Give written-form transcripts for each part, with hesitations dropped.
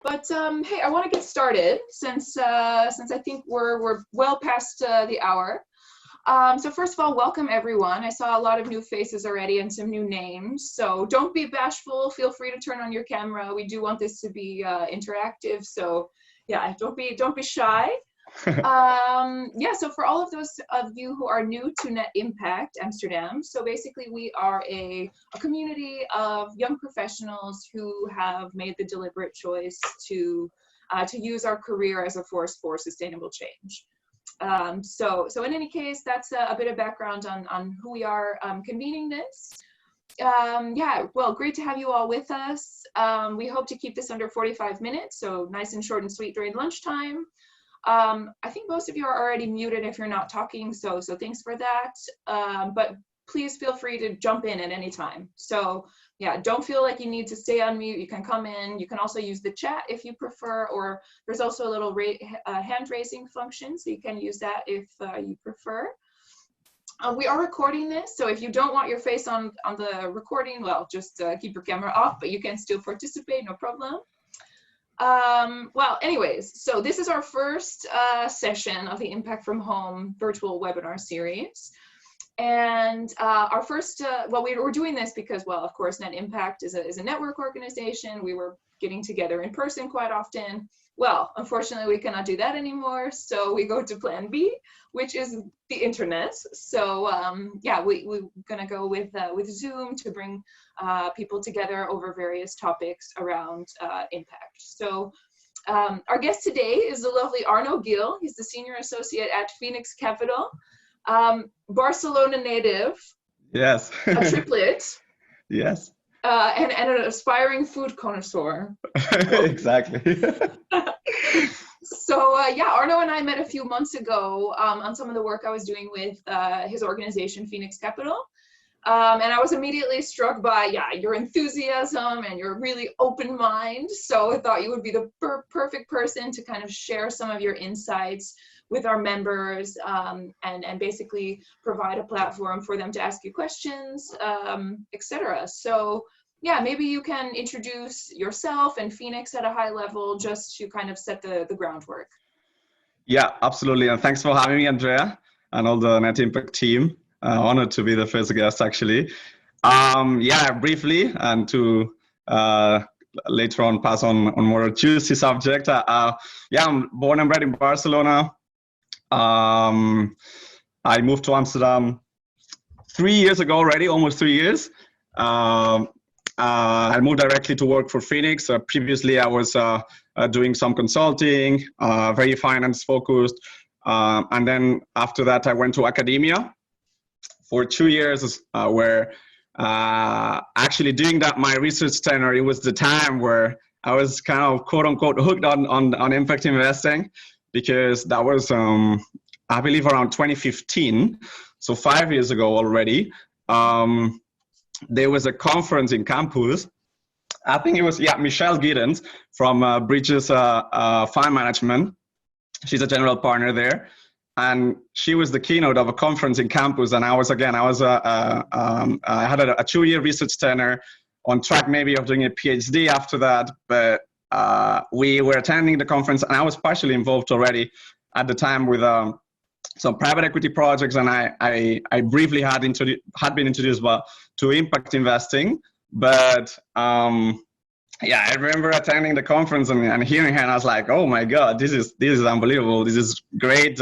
Hey, I want to get started since I think we're well past the hour. So first of all, welcome everyone. I saw a lot of new faces already and some new names. So don't be bashful. Feel free to turn on your camera. We do want this to be interactive. So yeah, don't be shy. Yeah, so for all of those of you who are new to Net Impact Amsterdam, so basically we are a community of young professionals who have made the deliberate choice to use our career as a force for sustainable change. So in any case, that's a bit of background on who we are convening this. Yeah, well, great to have you all with us. We hope to keep this under 45 minutes, so nice and short and sweet during lunchtime. I think most of you are already muted if you're not talking, so thanks for that. But please feel free to jump in at any time. So yeah, don't feel like you need to stay on mute. You can come in. You can also use the chat if you prefer, or there's also a little hand raising function, so you can use that if you prefer. We are recording this, so if you don't want your face on the recording, well, just keep your camera off, but you can still participate, no problem. Well, anyways, so this is our first session of the Impact from Home virtual webinar series. And our first, well, we were doing this because, well, of course, Net Impact is a network organization. We were getting together in person quite often. Well, unfortunately, we cannot do that anymore. So we go to plan B, which is the internet. So yeah, we're gonna go with Zoom to bring people together over various topics around impact. So our guest today is the lovely Arnau Gil. He's the senior associate at Phenix Capital, Barcelona native. Yes. A triplet. Yes. And an aspiring food connoisseur. Exactly. So yeah, Arnau and I met a few months ago on some of the work I was doing with his organization, Phenix Capital. And I was immediately struck by, yeah, your enthusiasm and your really open mind. So I thought you would be the perfect person to kind of share some of your insights with our members and basically provide a platform for them to ask you questions, etc. So yeah, maybe you can introduce yourself and Phenix at a high level just to kind of set the groundwork. Yeah, absolutely. And thanks for having me, Andrea, and all the Net Impact team. Honored to be the first guest, actually. Yeah, briefly, and to later on pass on more juicy subject. Yeah, I'm born and bred in Barcelona. I moved to Amsterdam 3 years ago already, almost 3 years. I moved directly to work for Phenix. Previously, I was doing some consulting, very finance focused. And then after that, I went to academia for 2 years, where actually doing that, my research tenure, it was the time where I was kind of quote unquote hooked on impact investing, because that was, I believe, around 2015. So 5 years ago already. There was a conference in campus. I think it was, yeah, Michelle Giddens from Bridges Fund Management. She's a general partner there. And she was the keynote of a conference in campus. And I had a 2-year research tenure, on track maybe of doing a PhD after that. But we were attending the conference, and I was partially involved already at the time with some private equity projects, and I briefly had been introduced to impact investing. But yeah, I remember attending the conference and hearing her, and I was like, oh my God, this is unbelievable. This is great.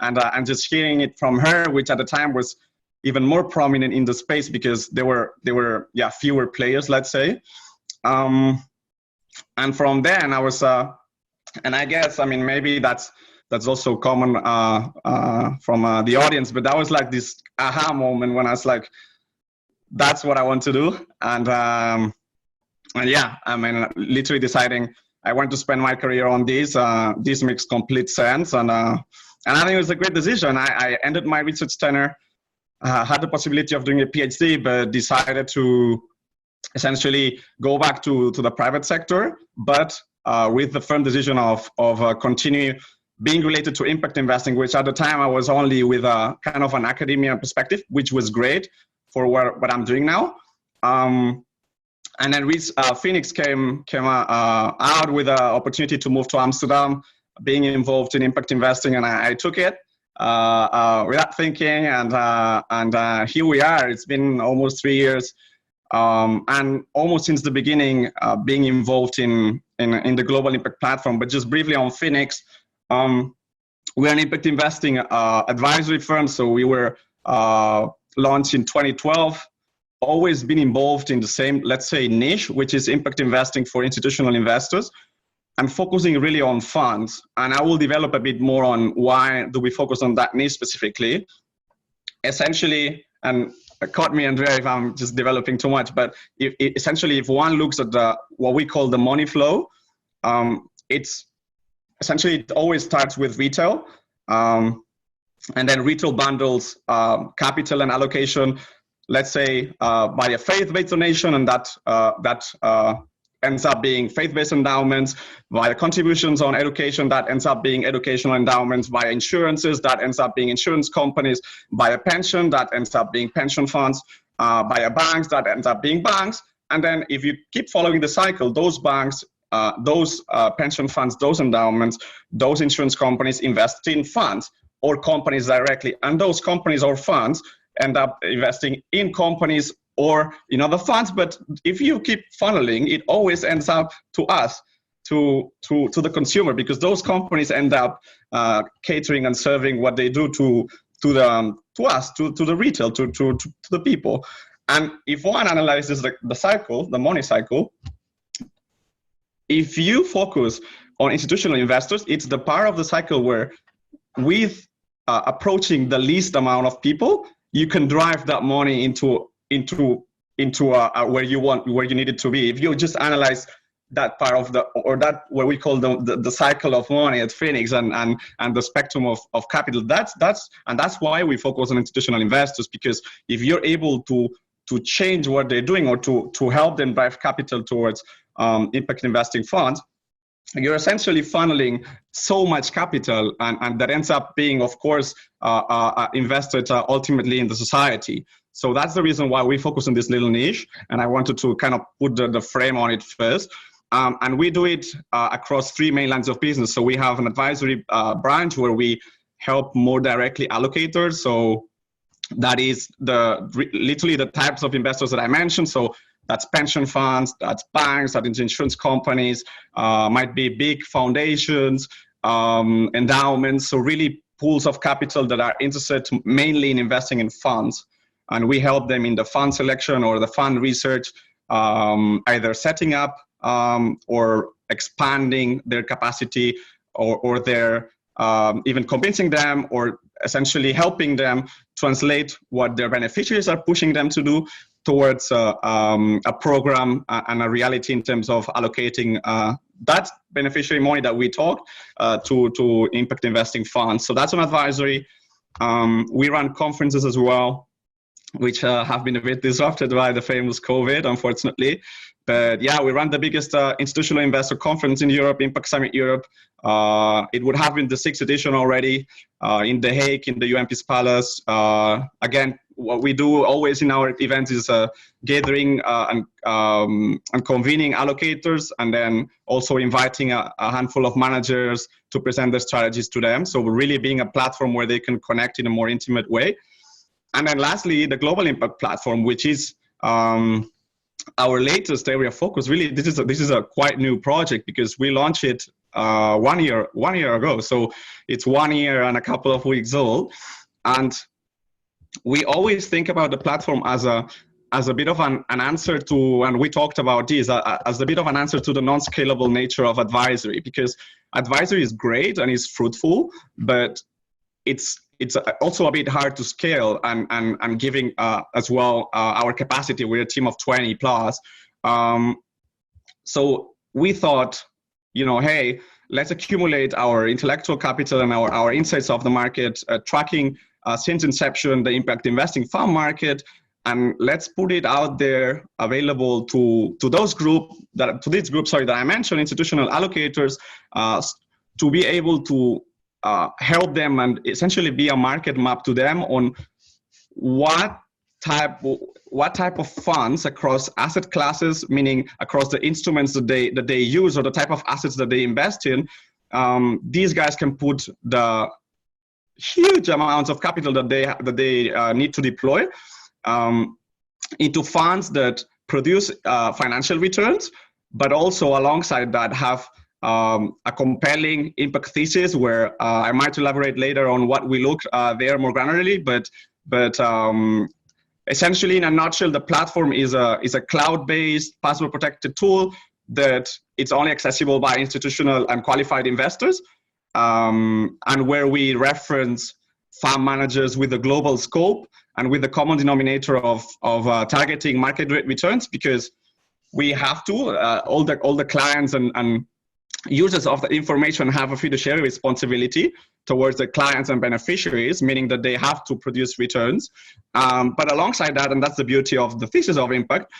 And just hearing it from her, which at the time was even more prominent in the space because there were yeah, fewer players, let's say. And from then I was, and I guess, I mean, maybe that's also common from the audience, but that was like this aha moment when I was like, that's what I want to do. And yeah, I mean, literally deciding I want to spend my career on this. This makes complete sense. And I think it was a great decision. I ended my research tenure, had the possibility of doing a PhD, but decided to essentially go back to the private sector, but with the firm decision of continue being related to impact investing, which at the time I was only with a kind of an academia perspective, which was great for what I'm doing now. And then Phoenix came out with an opportunity to move to Amsterdam, being involved in impact investing, and I took it without thinking, and here we are. It's been almost 3 years, and almost since the beginning, being involved in the global impact platform. But just briefly on Phoenix, we're an impact investing advisory firm. So we were launched in 2012. Always been involved in the same, let's say, niche, which is impact investing for institutional investors, and focusing really on funds. And I will develop a bit more on why do we focus on that niche specifically. Essentially, and cut me, Andrea, if I'm just developing too much, but essentially, if one looks at what we call the money flow, it's essentially, it always starts with retail, and then retail bundles capital and allocation, let's say, by a faith-based donation, and that ends up being faith-based endowments, via contributions on education, that ends up being educational endowments, via insurances, that ends up being insurance companies, via pension, that ends up being pension funds, via banks, that ends up being banks. And then if you keep following the cycle, those banks, those pension funds, those endowments, those insurance companies invest in funds or companies directly, and those companies or funds end up investing in companies or in other funds. But if you keep funneling, it always ends up to us, to the consumer, because those companies end up catering and serving what they do to us, to the retail, to the people. And if one analyzes the cycle, the money cycle, if you focus on institutional investors, it's the part of the cycle where, with approaching the least amount of people, you can drive that money into where you need it to be. If you just analyze that part of that what we call the cycle of money at Phoenix and the spectrum of capital, that's why we focus on institutional investors, because if you're able to change what they're doing or to help them drive capital towards impact investing funds, you're essentially funneling so much capital, and that ends up being, of course, invested ultimately in the society. So that's the reason why we focus on this little niche, and I wanted to kind of put the frame on it first. And we do it across 3 main lines of business. So we have an advisory branch where we help more directly allocators. So that is literally the types of investors that I mentioned. So that's pension funds, that's banks, that's insurance companies, might be big foundations, endowments. So really pools of capital that are interested mainly in investing in funds. And we help them in the fund selection or the fund research, either setting up or expanding their capacity, or their even convincing them, or essentially helping them translate what their beneficiaries are pushing them to do towards a program and a reality in terms of allocating that beneficiary money that we talked to impact investing funds. So that's an advisory. We run conferences as well, which have been a bit disrupted by the famous COVID, unfortunately. But yeah, we run the biggest institutional investor conference in Europe, Impact Summit Europe. It would have been the 6th edition already in The Hague, in the UMP's Palace. Again, what we do always in our events is gathering and convening allocators, and then also inviting a handful of managers to present their strategies to them. So we're really being a platform where they can connect in a more intimate way. And then lastly, the Global Impact Platform, which is our latest area of focus. Really, this is a quite new project, because we launched it 1 year ago. So it's 1 year and a couple of weeks old. And we always think about the platform as a bit of an answer to, and we talked about this, as a bit of an answer to the non-scalable nature of advisory, because advisory is great and is fruitful, but it's also a bit hard to scale, and giving as well our capacity. We're a team of 20 plus. So we thought, hey, let's accumulate our intellectual capital and our insights of the market, tracking since inception the impact investing fund market, and let's put it out there, available to this group that I mentioned, institutional allocators, to be able to help them and essentially be a market map to them on what type, what type of funds across asset classes, meaning across the instruments that they use or the type of assets that they invest in, these guys can put the huge amounts of capital that they need to deploy into funds that produce financial returns, but also alongside that have a compelling impact thesis where I might elaborate later on what we look there more granularly, but essentially, in a nutshell, the platform is a cloud-based, password-protected tool that it's only accessible by institutional and qualified investors, and where we reference fund managers with a global scope and with the common denominator of targeting market rate returns, because we have to, all the clients and users of the information have a fiduciary responsibility towards the clients and beneficiaries, meaning that they have to produce returns. But alongside that, and that's the beauty of the thesis of impact,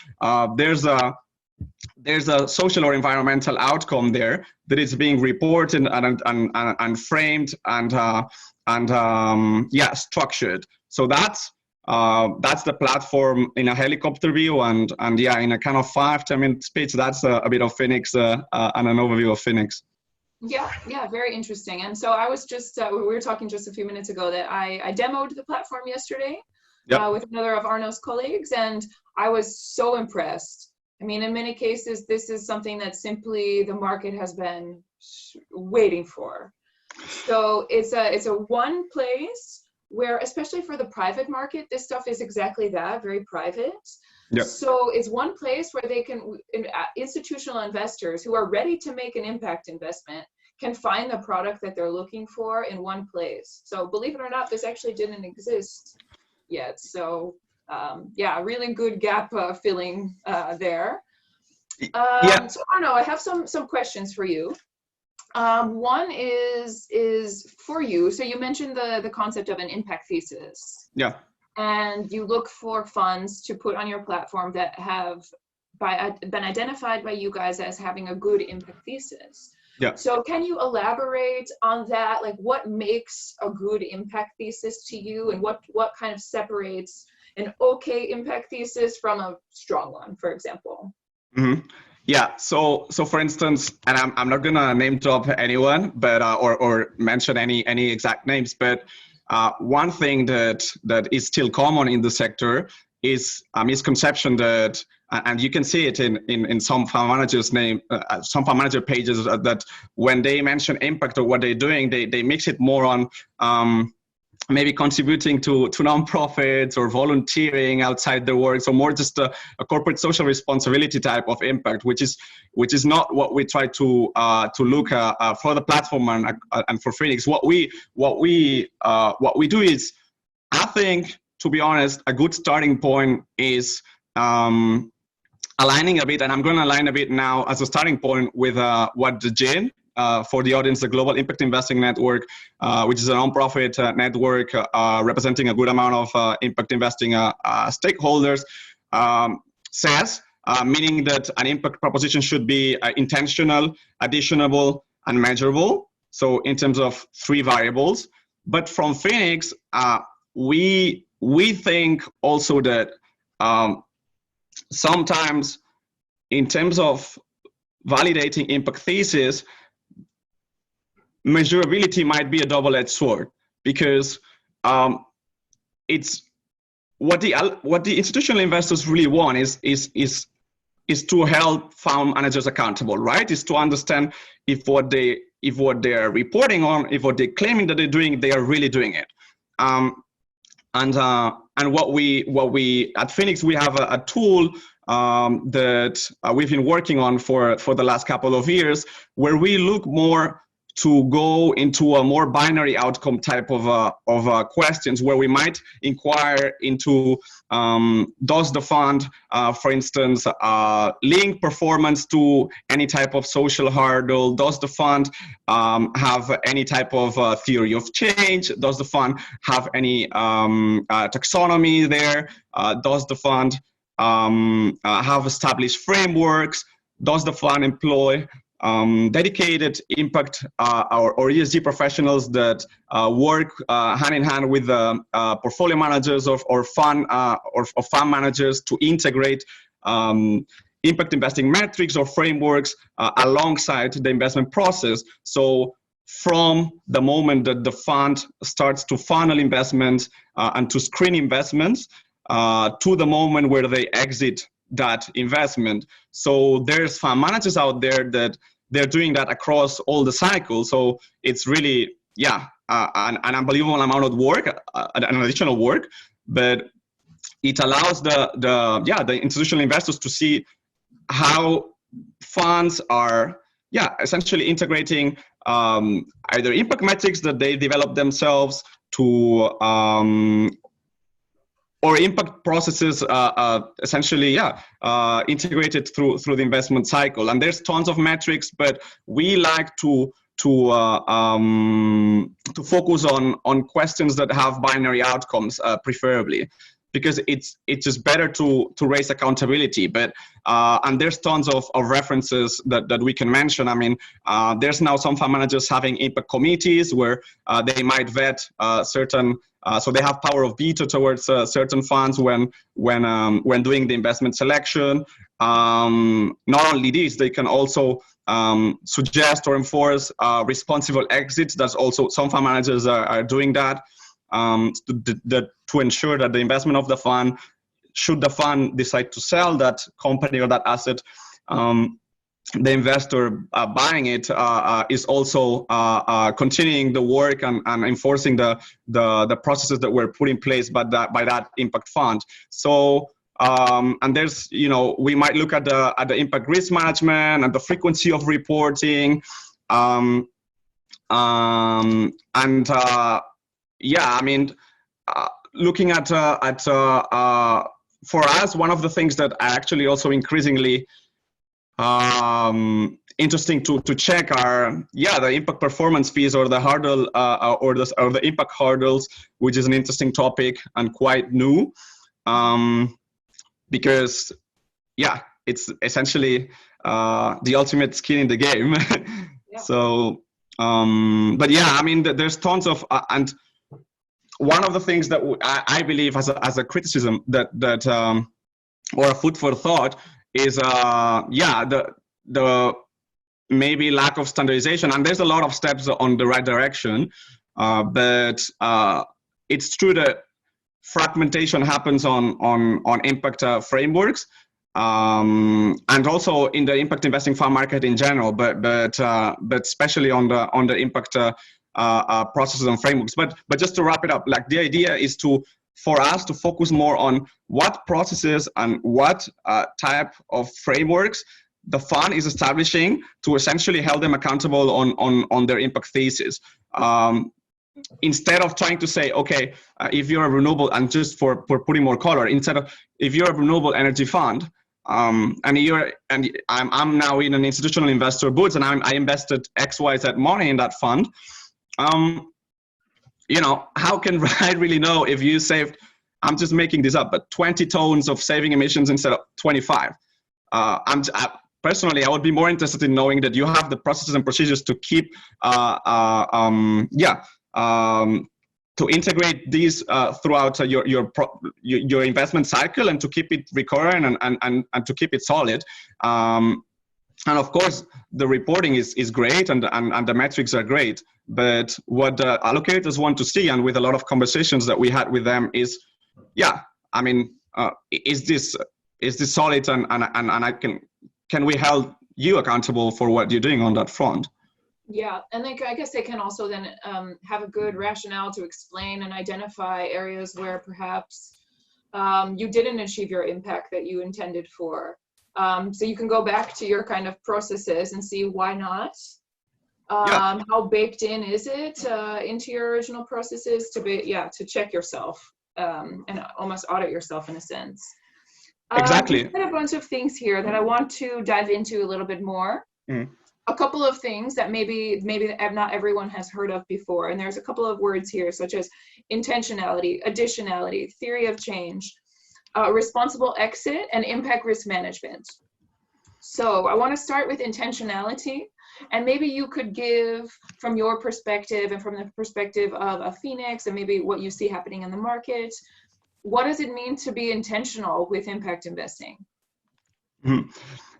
there's a social or environmental outcome there that is being reported and framed and structured. So that's the platform in a helicopter view, and yeah, in a kind of 5-10 minute speech, that's a bit of Phenix and an overview of Phenix. Yeah, very interesting. And so I was just, we were talking just a few minutes ago that I demoed the platform yesterday with another of Arnau's colleagues, and I was so impressed. I mean, in many cases, this is something that simply the market has been waiting for. So it's a one place where, especially for the private market, this stuff is exactly that, very private. Yep. So it's one place where they can, institutional investors who are ready to make an impact investment can find the product that they're looking for in one place. So believe it or not, this actually didn't exist yet. So yeah, really good gap filling there. So Arnau, I have some questions for you. One is for you. So you mentioned the concept of an impact thesis. Yeah. And you look for funds to put on your platform that have been identified by you guys as having a good impact thesis. Yeah. So can you elaborate on that? Like, what makes a good impact thesis to you, and what kind of separates an okay impact thesis from a strong one, for example? Mm-hmm. Yeah. So for instance, and I'm not gonna name drop anyone, but or mention any exact names, but one thing that is still common in the sector is a misconception that, and you can see it in some fund managers' some fund manager pages, that when they mention impact or what they're doing, they mix it more on maybe contributing to nonprofits or volunteering outside their work, so more just a corporate social responsibility type of impact, which is not what we try to look for the platform and for Phenix. What we do is, I think, to be honest, a good starting point is aligning a bit, and I'm going to align a bit now as a starting point with what the GIN, for the audience, the Global Impact Investing Network, which is a nonprofit network representing a good amount of impact investing stakeholders, says, meaning that an impact proposition should be intentional, additionable, and measurable. So in terms of 3 variables. But from Phenix, we think also that sometimes in terms of validating impact thesis, measurability might be a double-edged sword, because it's what the institutional investors really want is to help fund managers accountable, right? Is to understand if what they're reporting on, if what they're claiming that they're doing, they are really doing it. And what we at Phenix, we have a tool that we've been working on for the last couple of years, where we look more to go into a more binary outcome type of questions, where we might inquire into does the fund, for instance, link performance to any type of social hurdle? Does the fund have any type of theory of change? Does the fund have any taxonomy there? Does the fund have established frameworks? Does the fund employ dedicated impact or ESG professionals that work hand in hand with the portfolio managers or fund managers to integrate impact investing metrics or frameworks alongside the investment process. So from the moment that the fund starts to funnel investments and to screen investments to the moment where they exit that investment. So there's fund managers out there that they're doing that across all the cycles. So it's really, an unbelievable amount of work, an additional work, but it allows the institutional investors to see how funds are essentially integrating either impact metrics that they develop themselves to or impact processes essentially integrated through the investment cycle. And there's tons of metrics, but we like to focus on questions that have binary outcomes, preferably, because it's just better to raise accountability. But and there's tons of references that we can mention. I mean, there's now some fund managers having impact committees where they might vet certain, so they have power of veto towards certain funds when doing the investment selection. Not only this, they can also suggest or enforce responsible exits. That's also, some fund managers are doing that. To ensure that the investment of the fund, should the fund decide to sell that company or that asset, the investor buying it is also continuing the work and enforcing the processes that were put in place by that impact fund. So and there's, we might look at the impact risk management and the frequency of reporting, looking at for us, one of the things that are actually also increasingly interesting to check are the impact performance fees, or the hurdle or the impact hurdles, which is an interesting topic and quite new, because it's essentially the ultimate skin in the game. So but there's tons of and one of the things that I believe as a criticism that or a food for thought is the maybe lack of standardization. And there's a lot of steps on the right direction, but it's true that fragmentation happens on impact frameworks, and also in the impact investing fund market in general, but especially on the impact processes and frameworks. But just to wrap it up, like, the idea is for us to focus more on what processes and what type of frameworks the fund is establishing to essentially help them accountable on their impact thesis. Instead of trying to say, okay, if you're a renewable, and just for putting more color, instead of, if you're a renewable energy fund, and I'm now in an institutional investor boots, and I invested XYZ money in that fund. How can I really know if you saved, I'm just making this up, but 20 tons of saving emissions instead of 25? Personally, I would be more interested in knowing that you have the processes and procedures to keep, to integrate these throughout your investment cycle, and to keep it recurrent and to keep it solid. And of course, the reporting is great, and the metrics are great. But what the allocators want to see, and with a lot of conversations that we had with them, is, is this solid, and can we hold you accountable for what you're doing on that front? Yeah, and I guess they can also then have a good rationale to explain and identify areas where perhaps you didn't achieve your impact that you intended for. So you can go back to your kind of processes and see why not. How baked in is it into your original processes to check yourself and almost audit yourself in a sense. Exactly. There's a bunch of things here that I want to dive into a little bit more. A couple of things that maybe not everyone has heard of before, and there's a couple of words here such as intentionality, additionality, theory of change, responsible exit, and impact risk management. So I want to start with intentionality. And maybe you could give from your perspective and from the perspective of a Phenix and maybe what you see happening in the market, what does it mean to be intentional with impact investing?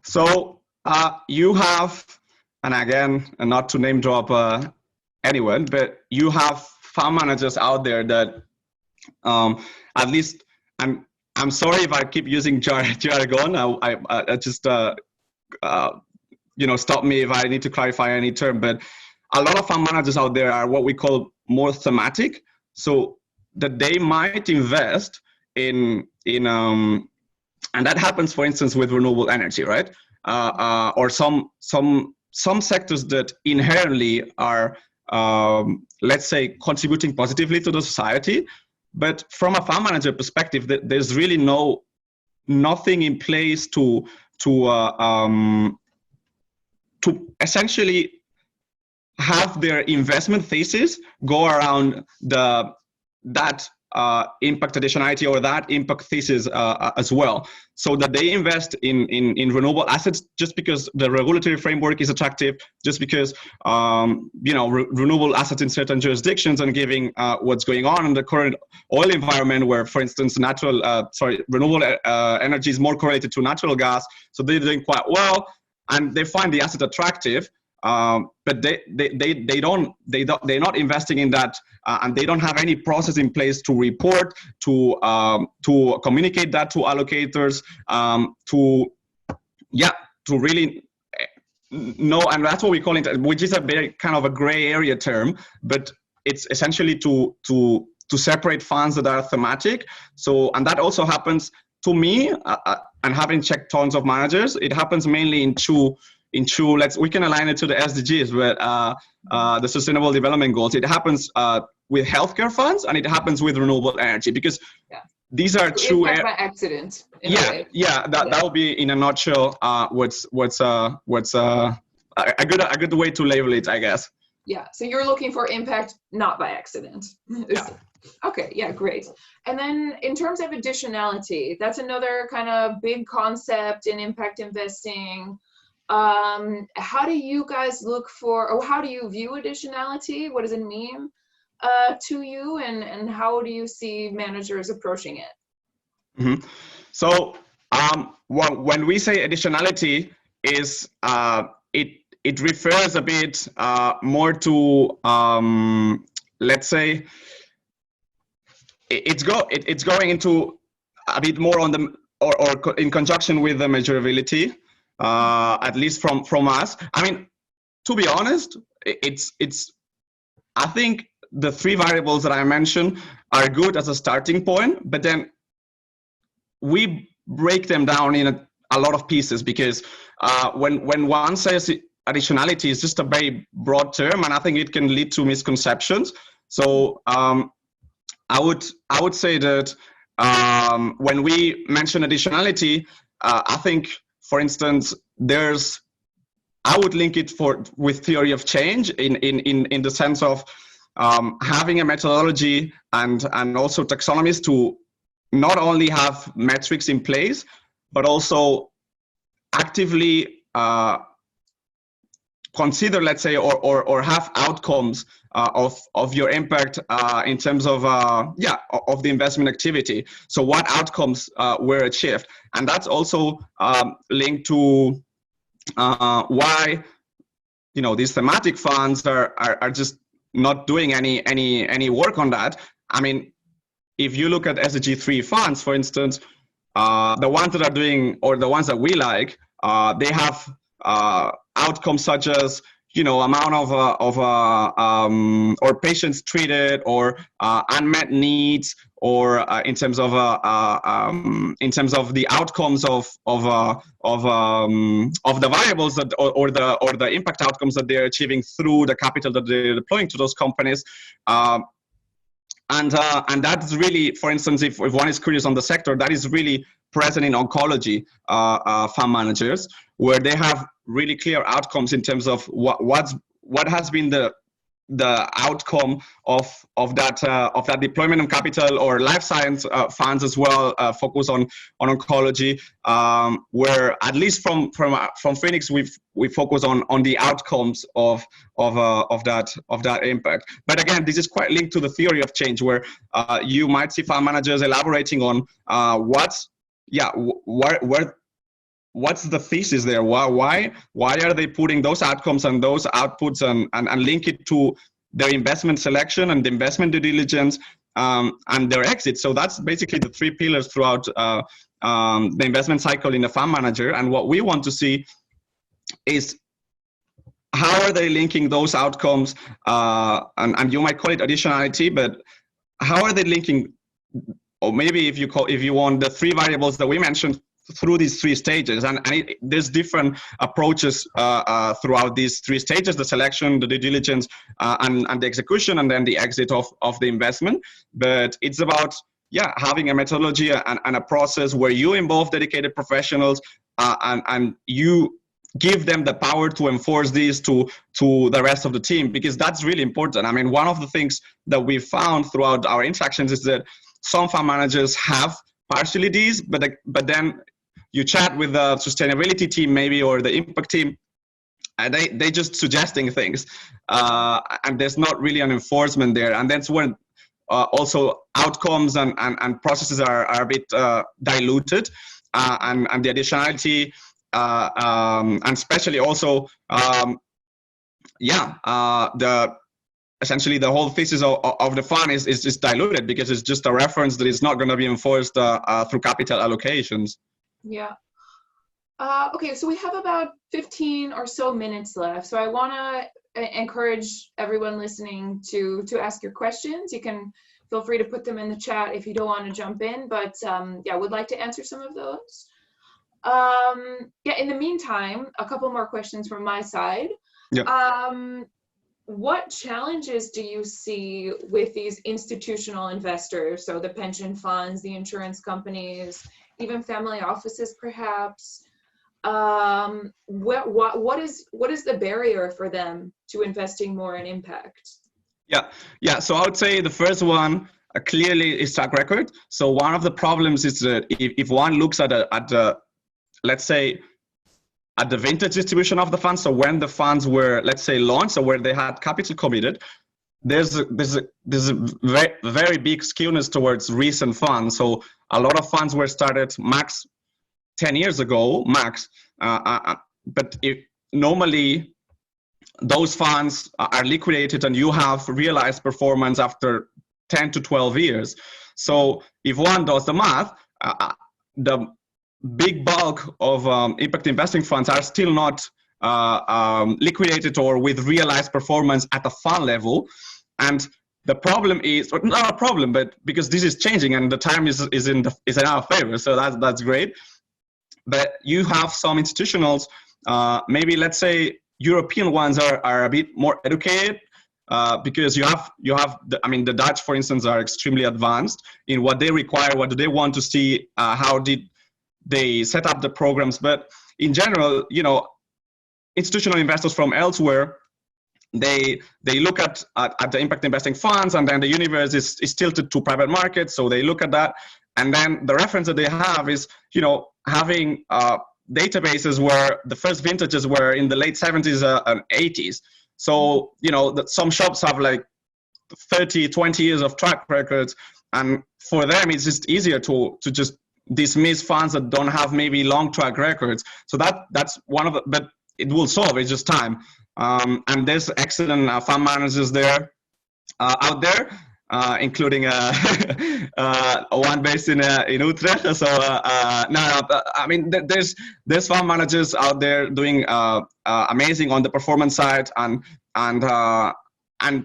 So you have, and again, and not to name drop anyone, but you have fund managers out there that at least, I'm sorry if I keep using jargon. I just stop me if I need to clarify any term. But a lot of fund managers out there are what we call more thematic, so that they might invest in and that happens, for instance, with renewable energy, right? Or some sectors that inherently are, let's say, contributing positively to the society. But from a fund manager perspective, there's really nothing in place to essentially have their investment thesis go around that impact additionality or that impact thesis as well, so that they invest in renewable assets just because the regulatory framework is attractive, just because renewable assets in certain jurisdictions, and giving what's going on in the current oil environment, where, for instance, renewable energy is more correlated to natural gas, so they're doing quite well, and they find the asset attractive. But they're not investing in that, and they don't have any process in place to report, to communicate that to allocators, to really know, and that's what we call it, which is a very kind of a gray area term, but it's essentially to separate funds that are thematic. So, and that also happens to me, and having checked tons of managers, it happens mainly in two, we can align it to the SDGs, but the Sustainable Development Goals. It happens with healthcare funds, and it happens with renewable energy, because these are two. Impact by accident. That would be in a nutshell what's a good way to label it, I guess. Yeah. So you're looking for impact not by accident. Yeah. Okay. Yeah. Great. And then in terms of additionality, that's another kind of big concept in impact investing. How do you guys look for, or how do you view additionality? What does it mean to you, and how do you see managers approaching it? Mm-hmm. So when we say additionality, is it refers a bit more to let's say it's going into a bit more on the or in conjunction with the measurability. At least from us. I mean, to be honest, it's. I think the three variables that I mentioned are good as a starting point, but then we break them down in a lot of pieces, because when one says additionality is just a very broad term, and I think it can lead to misconceptions. So I would say that when we mention additionality, I think, for instance, I would link it with theory of change in the sense of having a methodology and also taxonomies to not only have metrics in place, but also actively consider, let's say, or have outcomes of your impact in terms of the investment activity. So what outcomes were achieved, and that's also linked to why these thematic funds are just not doing any work on that. I mean, if you look at SDG 3 funds, for instance, the ones that are doing, or the ones that we like, they have outcomes such as amount of or patients treated, or unmet needs, or in terms of the outcomes of the variables that or the impact outcomes that they're achieving through the capital that they're deploying to those companies. And that's really, for instance, if one is curious on the sector, that is really present in oncology fund managers, where they have really clear outcomes in terms of what has been the the outcome of that deployment of capital, or life science funds as well focus on oncology, where at least from Phenix we focus on the outcomes of that impact. But again, this is quite linked to the theory of change, where you might see fund managers elaborating on what's the thesis there? Why are they putting those outcomes and those outputs and link it to their investment selection and the investment due diligence and their exit? So that's basically the three pillars throughout the investment cycle in a fund manager. And what we want to see is how are they linking those outcomes, and you might call it additionality, but how are they linking, or maybe if you want, the three variables that we mentioned through these three stages, and there's different approaches throughout these three stages: the selection, the due diligence, and the execution, and then the exit of the investment. But it's about having a methodology and a process where you involve dedicated professionals and you give them the power to enforce this to the rest of the team, because that's really important. I mean, one of the things that we found throughout our interactions is that some fund managers have partially these, but then you chat with the sustainability team maybe, or the impact team, and they just suggesting things, and there's not really an enforcement there. And that's when also outcomes and processes are a bit diluted, and the additionality, and especially also essentially the whole thesis of the fund is just diluted, because it's just a reference that is not going to be enforced through capital allocations. Yeah. Okay, so we have about 15 or so minutes left. So I want to encourage everyone listening to ask your questions. You can feel free to put them in the chat if you don't want to jump in, but would like to answer some of those. In the meantime, a couple more questions from my side. Yeah. What challenges do you see with these institutional investors? So the pension funds, the insurance companies, even family offices, perhaps. What is the barrier for them to investing more in impact? Yeah. So I would say the first one clearly is track record. So one of the problems is that if one looks at let's say at the vintage distribution of the funds, so when the funds were, let's say, launched, or where they had capital committed, there's a very, very big skewness towards recent funds. So a lot of funds were started max 10 years ago, max. But normally those funds are liquidated and you have realized performance after 10 to 12 years. So if one does the math, the big bulk of impact investing funds are still not liquidated or with realized performance at the fund level. And the problem is, or not a problem, but because this is changing and the time is in our favor, so that's great. But you have some institutionals, maybe let's say European ones are a bit more educated, because you have the Dutch, for instance, are extremely advanced in what they require, what do they want to see, how did they set up the programs. But in general, institutional investors from elsewhere, they look at the impact investing funds, and then the universe is tilted to private markets, so they look at that, and then the reference that they have is having databases where the first vintages were in the late 70s and 80s. So some shops have like 30-20 years of track records, and for them it's just easier to just dismiss funds that don't have maybe long track records. So that's one of the, but it will solve, it's just time. And there's excellent fund managers there out there, including one based in Utrecht. So I mean, there's fund managers out there doing amazing on the performance side, and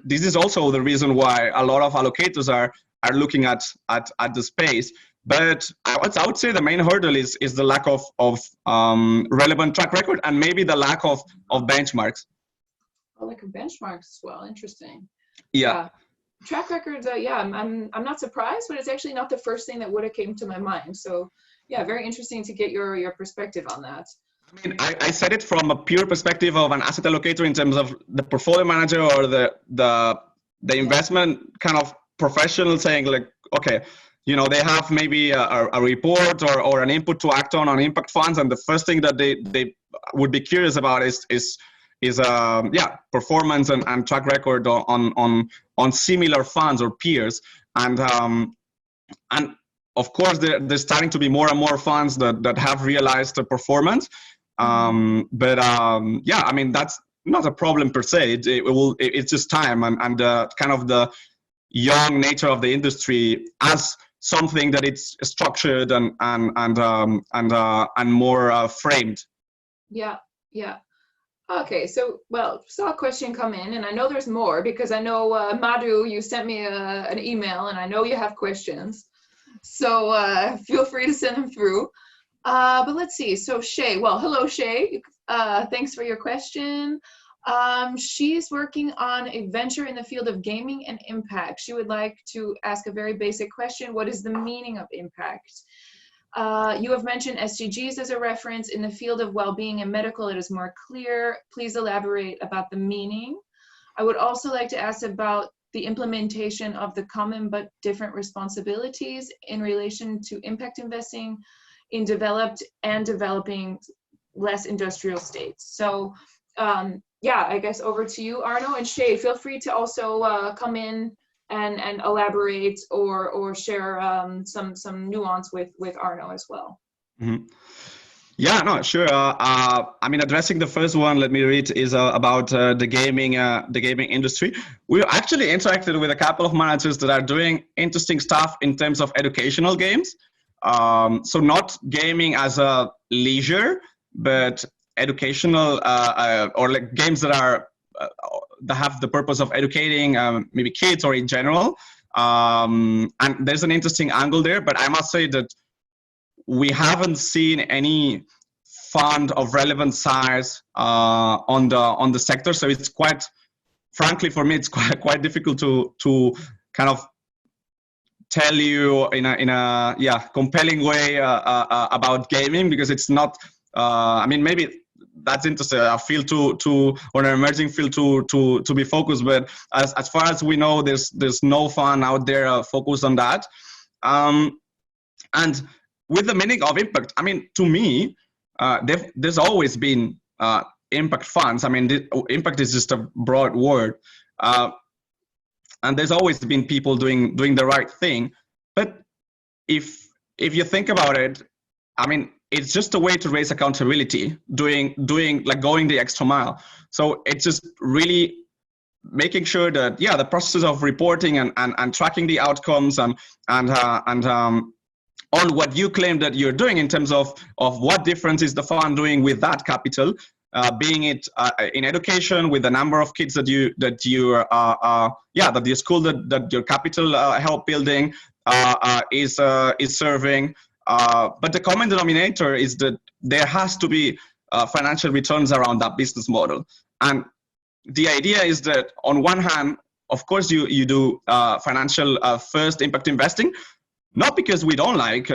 this is also the reason why a lot of allocators are looking at the space. But I would say the main hurdle is the lack of relevant track record, and maybe the lack of benchmarks. Oh, like benchmarks as well. Interesting. Yeah. Track records. I'm not surprised, but it's actually not the first thing that would have came to my mind. So yeah, very interesting to get your perspective on that. I mean, I said it from a pure perspective of an asset allocator in terms of the portfolio manager or the investment kind of professional saying like, okay, they have maybe a report or an input to act on impact funds, and the first thing that they would be curious about is performance and track record on similar funds or peers, and of course there's starting to be more and more funds that have realized the performance. I mean, that's not a problem per se. It's just time and kind of the young nature of the industry as something that it's structured and more framed. Yeah. Okay, so saw a question come in, and I know there's more because I know Madhu, you sent me an email, and I know you have questions. So feel free to send them through. But let's see. So Shay, hello Shay. Thanks for your question. She's working on a venture in the field of gaming and impact. She would like to ask a very basic question. What is the meaning of impact? You have mentioned SDGs as a reference. In the field of well-being and medical, it is more clear. Please elaborate about the meaning. I would also like to ask about the implementation of the common but different responsibilities in relation to impact investing in developed and developing less industrial states. So I guess over to you, Arnau, and Shay, feel free to also come in and elaborate or share some nuance with Arnau as well. Mm-hmm. Yeah, no, sure. I mean, addressing the first one, let me read, is about the gaming industry. We actually interacted with a couple of managers that are doing interesting stuff in terms of educational games. So not gaming as a leisure, but educational or like games that are that have the purpose of educating maybe kids or in general. And there's an interesting angle there, but I must say that we haven't seen any fund of relevant size on the sector. So it's quite, frankly, for me, it's quite difficult to kind of tell you in a compelling way about gaming, because it's not. I mean, maybe that's interesting. A field or an emerging field to be focused. But as far as we know, there's no fund out there focused on that. And with the meaning of impact, I mean, to me, there's always been impact funds. I mean, impact is just a broad word. And there's always been people doing the right thing. But if you think about it, I mean, it's just a way to raise accountability, doing like going the extra mile. So it's just really making sure that the processes of reporting and tracking the outcomes and on what you claim that you're doing in terms of what difference is the fund doing with that capital, being it in education with the number of kids that the school that your capital help building is serving. But the common denominator is that there has to be financial returns around that business model. And the idea is that on one hand, of course, you do financial first impact investing, not because we don't like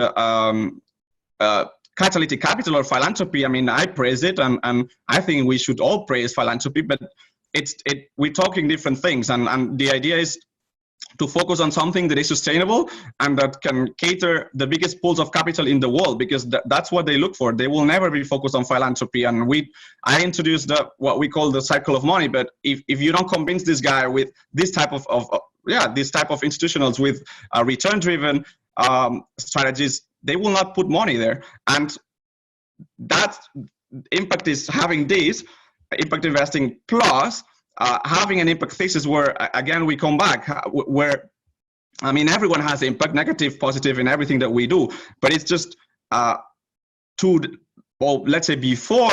catalytic capital or philanthropy. I mean, I praise it, and I think we should all praise philanthropy, but we're talking different things. And the idea is to focus on something that is sustainable and that can cater the biggest pools of capital in the world, because that's what they look for. They will never be focused on philanthropy. And I introduced what we call the cycle of money. But if you don't convince this guy with this type of institutionals with return-driven strategies, they will not put money there. And that impact is having this impact investing plus having an impact thesis where, again, we come back where, I mean, everyone has impact, negative, positive in everything that we do, but it's just let's say before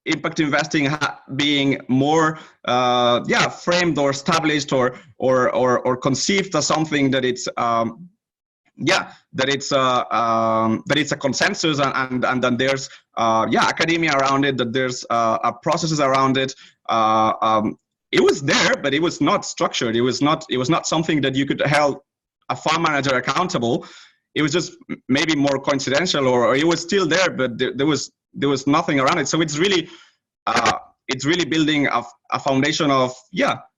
impact investing being more framed or established or conceived as something that it's that it's a consensus, and then there's academia around it, that there's processes around it. It was there, but it was not structured. It was not something that you could hold a fund manager accountable. it was just maybe more coincidental, or it was still there, but there was nothing around it. So it's really building a foundation of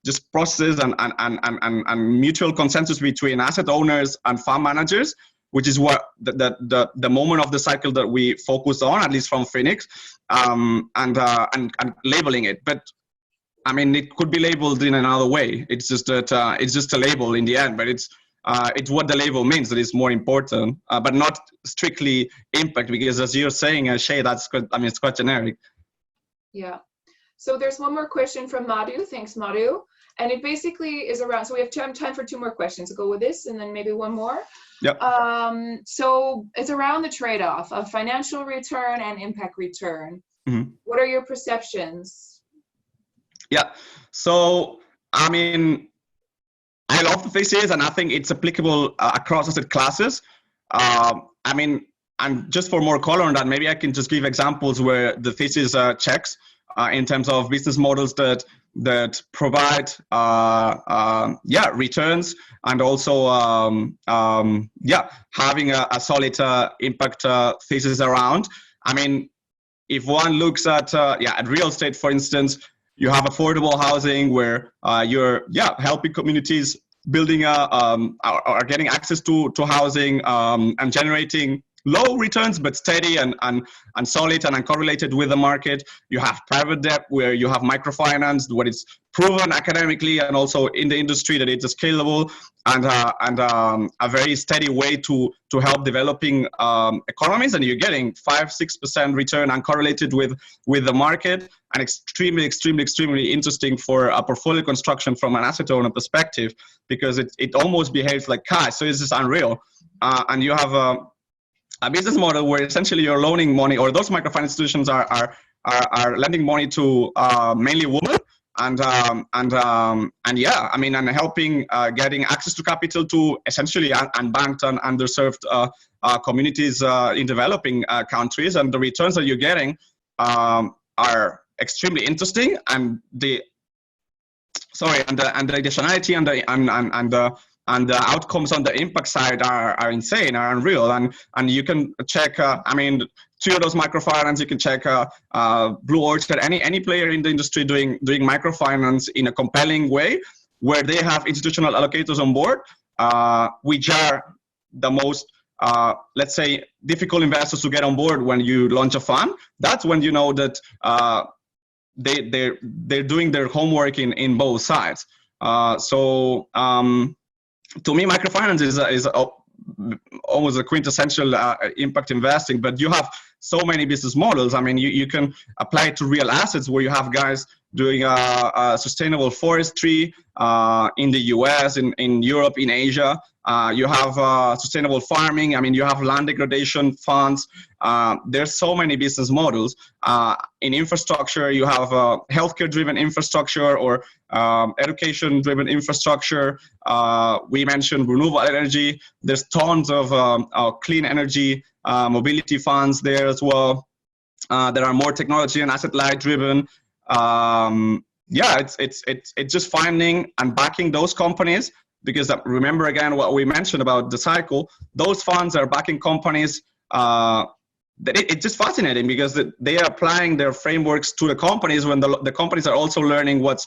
just processes and mutual consensus between asset owners and fund managers, which is what the moment of the cycle that we focus on, at least from Phenix, and labeling it. But I mean, it could be labeled in another way. It's just that it's just a label in the end, but it's what the label means that is more important, but not strictly impact, because as you're saying, Shay, it's quite generic. Yeah. So there's one more question from Madhu. Thanks, Madhu. And it basically is around, so we have time for 2 more questions. Go with this and then maybe one more. Yep. So it's around the trade-off of financial return and impact return. Mm-hmm. What are your perceptions? Yeah. So, I mean, I love the thesis, and I think it's applicable across asset classes. I mean, and just for more color on that, maybe I can just give examples where the thesis checks in terms of business models that provide returns, and also having a solid impact thesis around. I mean, if one looks at real estate, for instance, you have affordable housing where you're helping communities building are getting access to housing and generating low returns but steady and solid and uncorrelated with the market. You have private debt where you have microfinance, what is proven academically and also in the industry that it's scalable and a very steady way to help developing economies, and you're getting 5-6% return uncorrelated with the market, and extremely interesting for a portfolio construction from an asset owner perspective, because it almost behaves like cash. So it's just unreal, and you have a business model where essentially you're loaning money, or those microfinance institutions are lending money to mainly women, and helping getting access to capital to essentially unbanked and underserved communities in developing countries, and the returns that you're getting are extremely interesting, and the additionality and the outcomes on the impact side are insane, are unreal, and you can check. Two of those microfinance, you can check Blue Orchard, any player in the industry doing microfinance in a compelling way, where they have institutional allocators on board, which are the most let's say difficult investors to get on board when you launch a fund. That's when you know that they're doing their homework in both sides. To me, microfinance is almost a quintessential impact investing, but you have so many business models. I mean, you can apply it to real assets where you have guys doing sustainable forestry in the US, in Europe, in Asia. You have sustainable farming. I mean, you have land degradation funds. There's so many business models. In infrastructure, you have healthcare-driven infrastructure or education-driven infrastructure. We mentioned renewable energy. There's tons of clean energy mobility funds there as well. There are more technology and asset-light driven. It's just finding and backing those companies, because remember again what we mentioned about the cycle. Those funds are backing companies. It's just fascinating because they are applying their frameworks to the companies when the companies are also learning what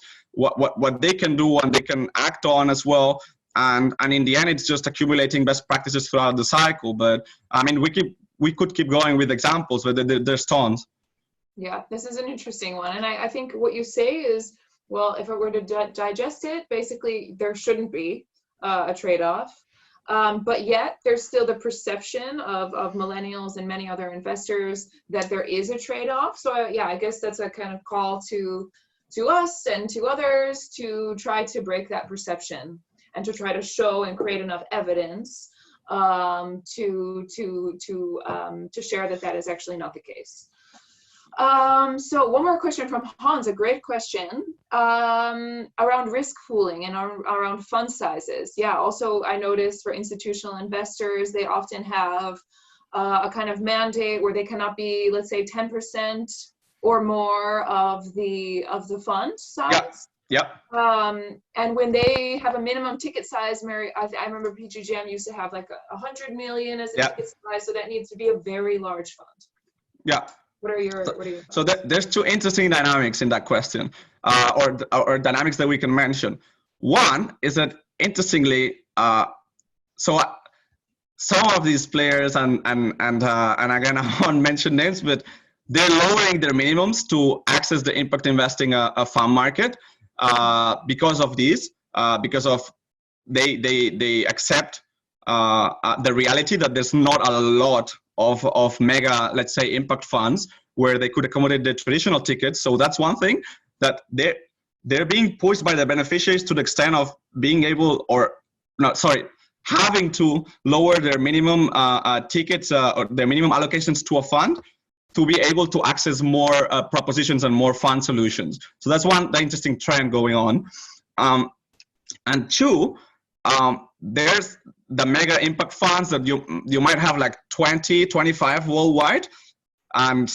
they can do and they can act on as well. And in the end, it's just accumulating best practices throughout the cycle. But I mean, we could keep going with examples, but there's tons. Yeah, this is an interesting one. And I think what you say is, well, if I were to digest it, basically there shouldn't be a trade-off. But yet there's still the perception of millennials and many other investors that there is a trade-off. So I guess that's a kind of call to us and to others to try to break that perception and to try to show and create enough evidence to share that is actually not the case. So one more question from Hans, a great question, around risk pooling and around fund sizes. Yeah, also I noticed for institutional investors, they often have a kind of mandate where they cannot be, let's say, 10% or more of the fund size. Yeah. And when they have a minimum ticket size, Mary, I remember PGGM used to have like 100 million as a Yeah. ticket size, so that needs to be a very large fund. Yeah. What are your thoughts? So there's two interesting dynamics in that question, or dynamics that we can mention. One is that interestingly, so some of these players, and again I won't mention names, but they're lowering their minimums to access the impact investing fund market because of these, because of they accept the reality that there's not a lot of mega, let's say, impact funds where they could accommodate the traditional tickets. So that's one thing, that they're being pushed by the beneficiaries to the extent of being able, or not, sorry, having to lower their minimum tickets or their minimum allocations to a fund to be able to access more propositions and more fund solutions. So that's one the interesting trend going on. And two, there's the mega impact funds that you might have like 20, 25 worldwide, and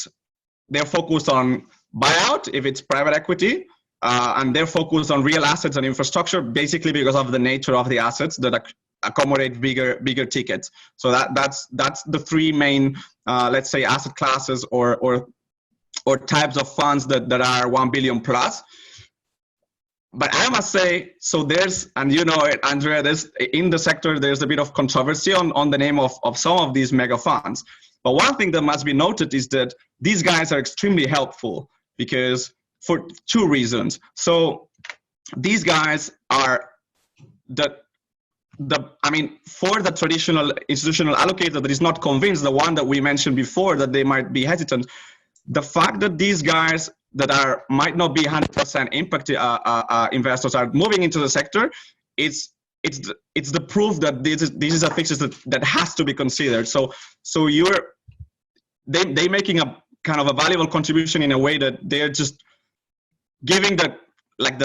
they're focused on buyout if it's private equity, and they're focused on real assets and infrastructure, basically because of the nature of the assets that accommodate bigger tickets. So that's the three main, let's say, asset classes or types of funds that are 1 billion plus. But I must say, so there's, and you know it, Andrea, there's in the sector, there's a bit of controversy on the name of some of these mega funds. But one thing that must be noted is that these guys are extremely helpful because for two reasons. So these guys are for the traditional institutional allocator that is not convinced, the one that we mentioned before, that they might be hesitant, the fact that these guys that might not be 100% impact investors are moving into the sector, it's the proof that this is a thesis that has to be considered. So they making a kind of a valuable contribution in a way that they're just giving the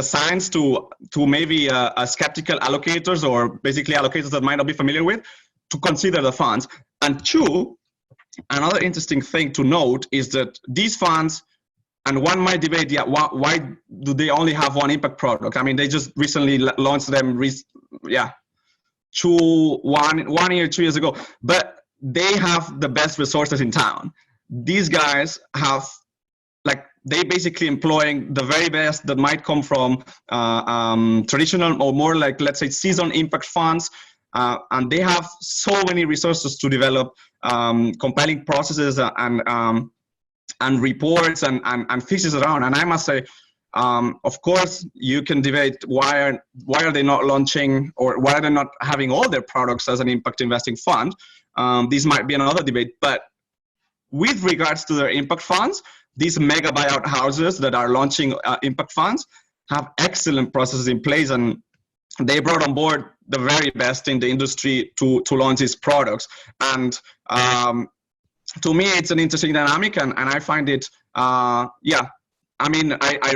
signs to maybe skeptical allocators, or basically allocators that might not be familiar with, to consider the funds. And two, another interesting thing to note is that these funds, and one might debate, why do they only have one impact product? I mean, they just recently launched them, 1 year, 2 years ago, but they have the best resources in town. These guys have, they basically employing the very best that might come from traditional or more let's say, seasoned impact funds. And they have so many resources to develop compelling processes and reports and theses around. And I must say, of course, you can debate why are they not launching, or why are they not having all their products as an impact investing fund. This might be another debate. But with regards to their impact funds, these mega buyout houses that are launching impact funds have excellent processes in place, and they brought on board the very best in the industry to launch these products. And to me, it's an interesting dynamic, and I find it, I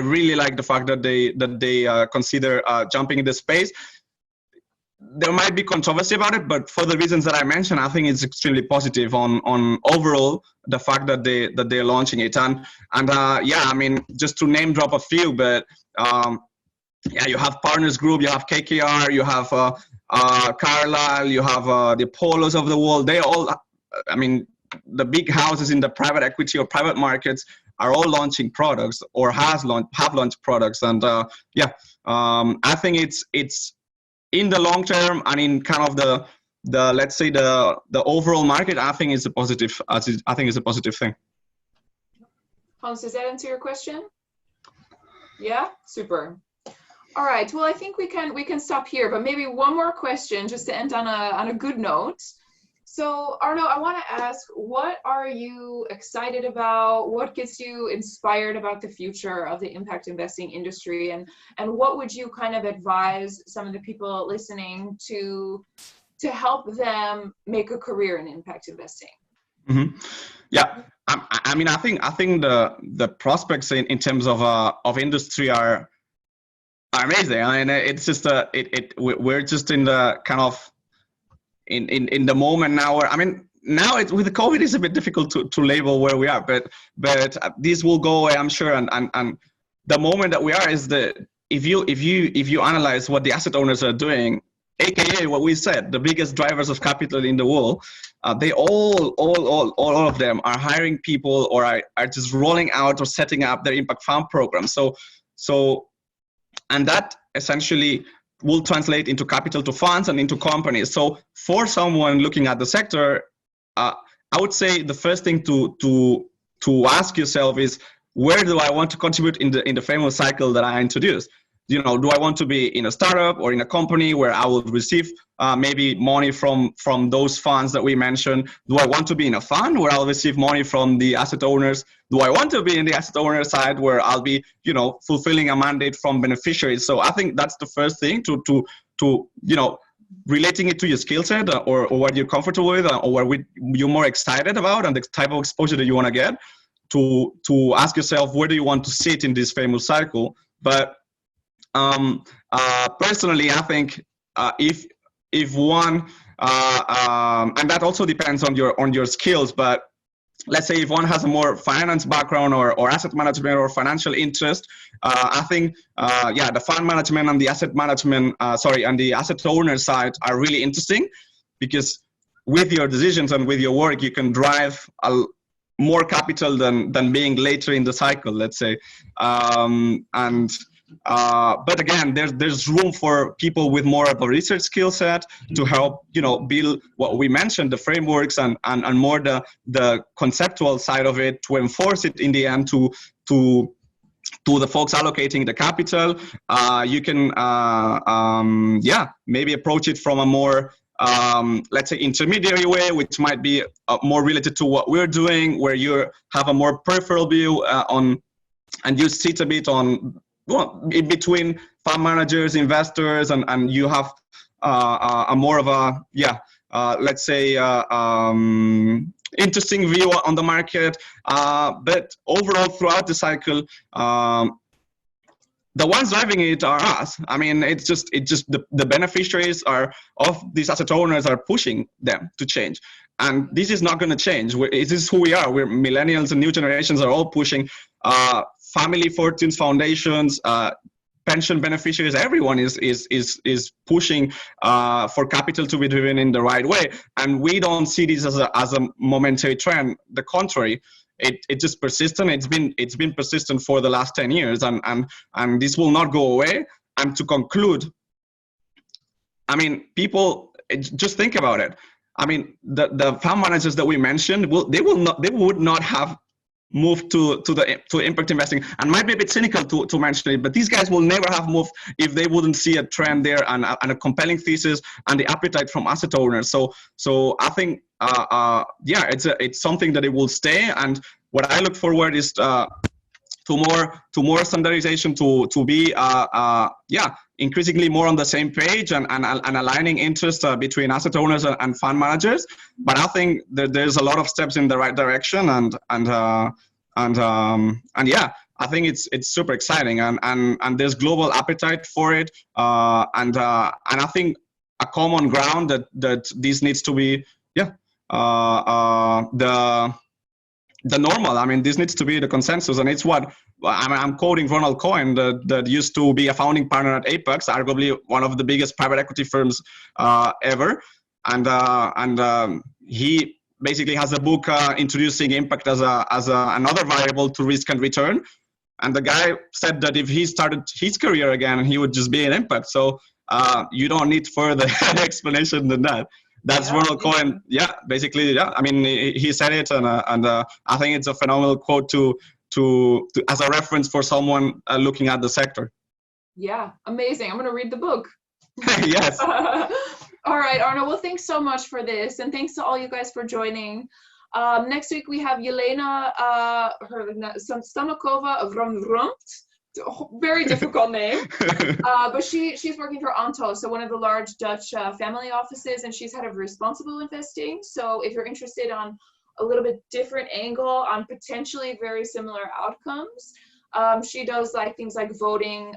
really like the fact that they consider jumping in the space. There might be controversy about it, but for the reasons that I mentioned, I think it's extremely positive on overall the fact that they're launching it. And just to name drop a few, but you have Partners Group, you have KKR, you have Carlyle, you have the Polos of the world. They all, the big houses in the private equity or private markets are all launching products, or have launched products. And I think it's in the long term, and in kind of the let's say the overall market, I think it's a positive. I think it's a positive thing. Hans, does that answer your question? Yeah, super. All right. Well, I think we can stop here, but maybe one more question just to end on a good note. So, Arnau, I want to ask, what are you excited about? What gets you inspired about the future of the impact investing industry? And what would you kind of advise some of the people listening to help them make a career in impact investing? Mm-hmm. Yeah, I think the prospects in terms of industry are amazing. I mean, it's just we're just in the kind of in the moment now where, now with the COVID, it's a bit difficult to label where we are, but this will go away, I'm sure. And the moment that we are is if you analyze what the asset owners are doing, aka what we said, the biggest drivers of capital in the world, they all of them are hiring people or are just rolling out or setting up their impact fund program. And that essentially will translate into capital to funds and into companies. So for someone looking at the sector, I would say the first thing to ask yourself is, where do I want to contribute in the famous cycle that I introduced? You know, do I want to be in a startup or in a company where I will receive maybe money from those funds that we mentioned? Do I want to be in a fund where I'll receive money from the asset owners? Do I want to be in the asset owner side where I'll be, you know, fulfilling a mandate from beneficiaries? So I think that's the first thing to you know, relating it to your skill set or what you're comfortable with or what you're more excited about and the type of exposure that you want to get, to ask yourself, where do you want to sit in this famous cycle? But personally, I think if one and that also depends on your skills, but let's say if one has a more finance background or asset management or financial interest, I think the fund management and the asset management and the asset owner side are really interesting, because with your decisions and with your work you can drive more capital than being later in the cycle, let's say. But again, there's room for people with more of a research skill set to help, you know, build what we mentioned, the frameworks and more the conceptual side of it, to enforce it in the end to the folks allocating the capital. You can maybe approach it from a more let's say intermediary way, which might be more related to what we're doing, where you have a more peripheral view on, and you sit a bit on in between fund managers, investors, and you have a more of a let's say interesting view on the market. But overall, throughout the cycle, the ones driving it are us. I mean, it's just the beneficiaries of these asset owners are pushing them to change. And this is not going to change. This is who we are. We're millennials and new generations are all pushing. Family fortunes, foundations, pension beneficiaries, everyone is pushing for capital to be driven in the right way. And we don't see this as a momentary trend. The contrary, it's just persistent. It's been persistent for the last 10 years, and this will not go away. And to conclude, I mean, people, just think about it. I mean, the fund managers that we mentioned, they would not have moved to impact investing, and might be a bit cynical to mention it, but these guys will never have moved if they wouldn't see a trend there and a compelling thesis and the appetite from asset owners. So I think it's something that it will stay. And what I look forward is to more standardization, to be increasingly more on the same page and aligning interests between asset owners and fund managers. But I think that there's a lot of steps in the right direction, and I think it's super exciting, and there's global appetite for it, and I think a common ground that this needs to be the normal. I mean, this needs to be the consensus, and it's what I'm quoting Ronald Cohen, that used to be a founding partner at Apex, arguably one of the biggest private equity firms ever, and he basically has a book introducing impact as another variable to risk and return. And the guy said that if he started his career again, he would just be an impact. So you don't need further explanation than that. That's Ronald Cohen. Yeah, basically, yeah. I mean, he said it, and I think it's a phenomenal quote to as a reference for someone looking at the sector. Yeah, amazing. I'm going to read the book. Yes. All right, Arnau, well, thanks so much for this, and thanks to all you guys for joining. Next week we have Yelena Stamakova of Rumrumt. Very difficult name, but she's working for Anto, so one of the large Dutch family offices, and she's head of responsible investing. So if you're interested on a little bit different angle on potentially very similar outcomes, she does like things like voting.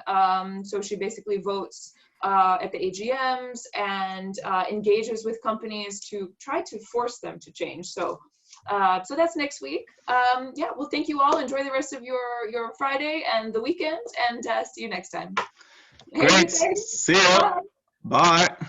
So she basically votes at the AGMs and engages with companies to try to force them to change. So So that's next week. Yeah, well, thank you all. Enjoy the rest of your Friday and the weekend, and see you next time. Great. See you. Bye. Bye.